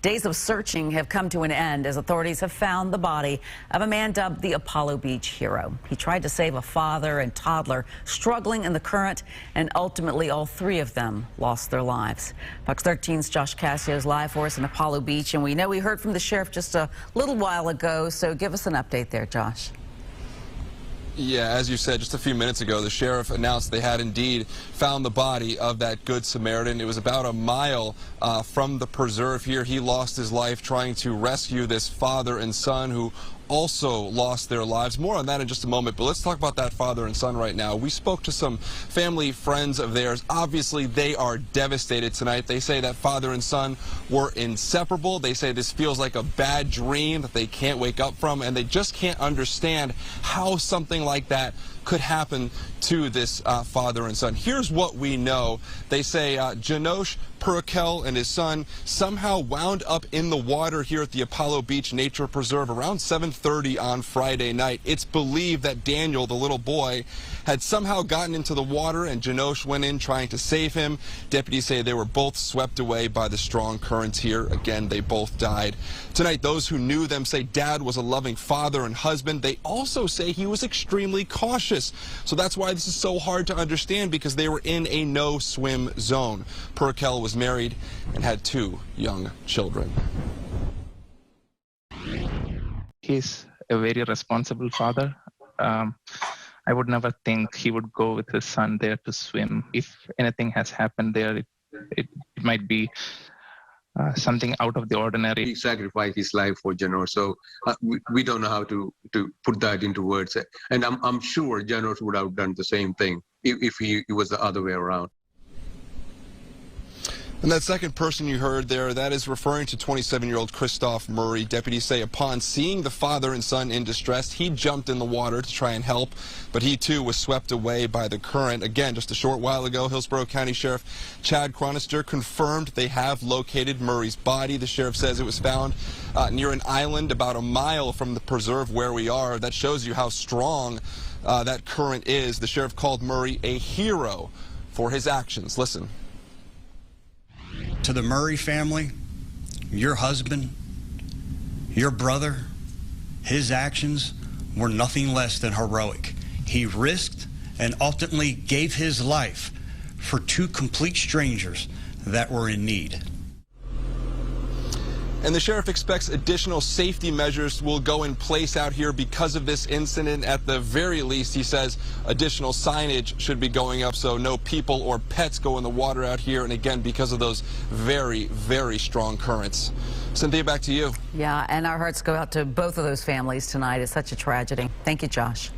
Days of searching have come to an end as authorities have found the body of a man dubbed the Apollo Beach hero. He tried to save a father and toddler struggling in the current, and ultimately all three of them lost their lives. Fox 13's Josh Cassio is live for us in Apollo Beach, and we know we heard from the sheriff just a little while ago, so give us an update there, Josh. Yeah, as you said just a few minutes ago, the sheriff announced they had indeed found the body of that Good Samaritan. It was about a mile from the preserve here. He lost his life trying to rescue this father and son who also lost their lives. More on that in just a moment, but let's talk about that father and son right now. We spoke to some family friends of theirs. Obviously, they are devastated tonight. They say that father and son were inseparable. They say this feels like a bad dream that they can't wake up from, and they just can't understand how something like that could happen to this father and son. Here's what we know. They say Janosh Purakel and his son somehow wound up in the water here at the Apollo Beach Nature Preserve around 7:30 on Friday night. It's believed that Daniel, the little boy, had somehow gotten into the water and Janosh went in trying to save him. Deputies say they were both swept away by the strong currents here. Again, they both died. Tonight, those who knew them say Dad was a loving father and husband. They also say he was extremely cautious. So that's why this is so hard to understand, because they were in a no-swim zone. Purakel was married and had 2 young children. He's a very responsible father. I would never think he would go with his son there to swim. If anything has happened there, it might be something out of the ordinary. He sacrificed his life for Janosh, so we don't know how to put that into words. And I'm sure Janosh would have done the same thing if he was the other way around. And that second person you heard there, that is referring to 27-year-old Kristoff Murray. Deputies say upon seeing the father and son in distress, he jumped in the water to try and help, but he too was swept away by the current. Again, just a short while ago, Hillsborough County Sheriff Chad Chronister confirmed they have located Murray's body. The sheriff says it was found near an island about a mile from the preserve where we are. That shows you how strong that current is. The sheriff called Murray a hero for his actions. Listen. To the Murray family, your husband, your brother, his actions were nothing less than heroic. He risked and ultimately gave his life for 2 complete strangers that were in need. And the sheriff expects additional safety measures will go in place out here because of this incident. At the very least, he says additional signage should be going up so no people or pets go in the water out here. And again, because of those very, very strong currents. Cynthia, back to you. Yeah, and our hearts go out to both of those families tonight. It's such a tragedy. Thank you, Josh.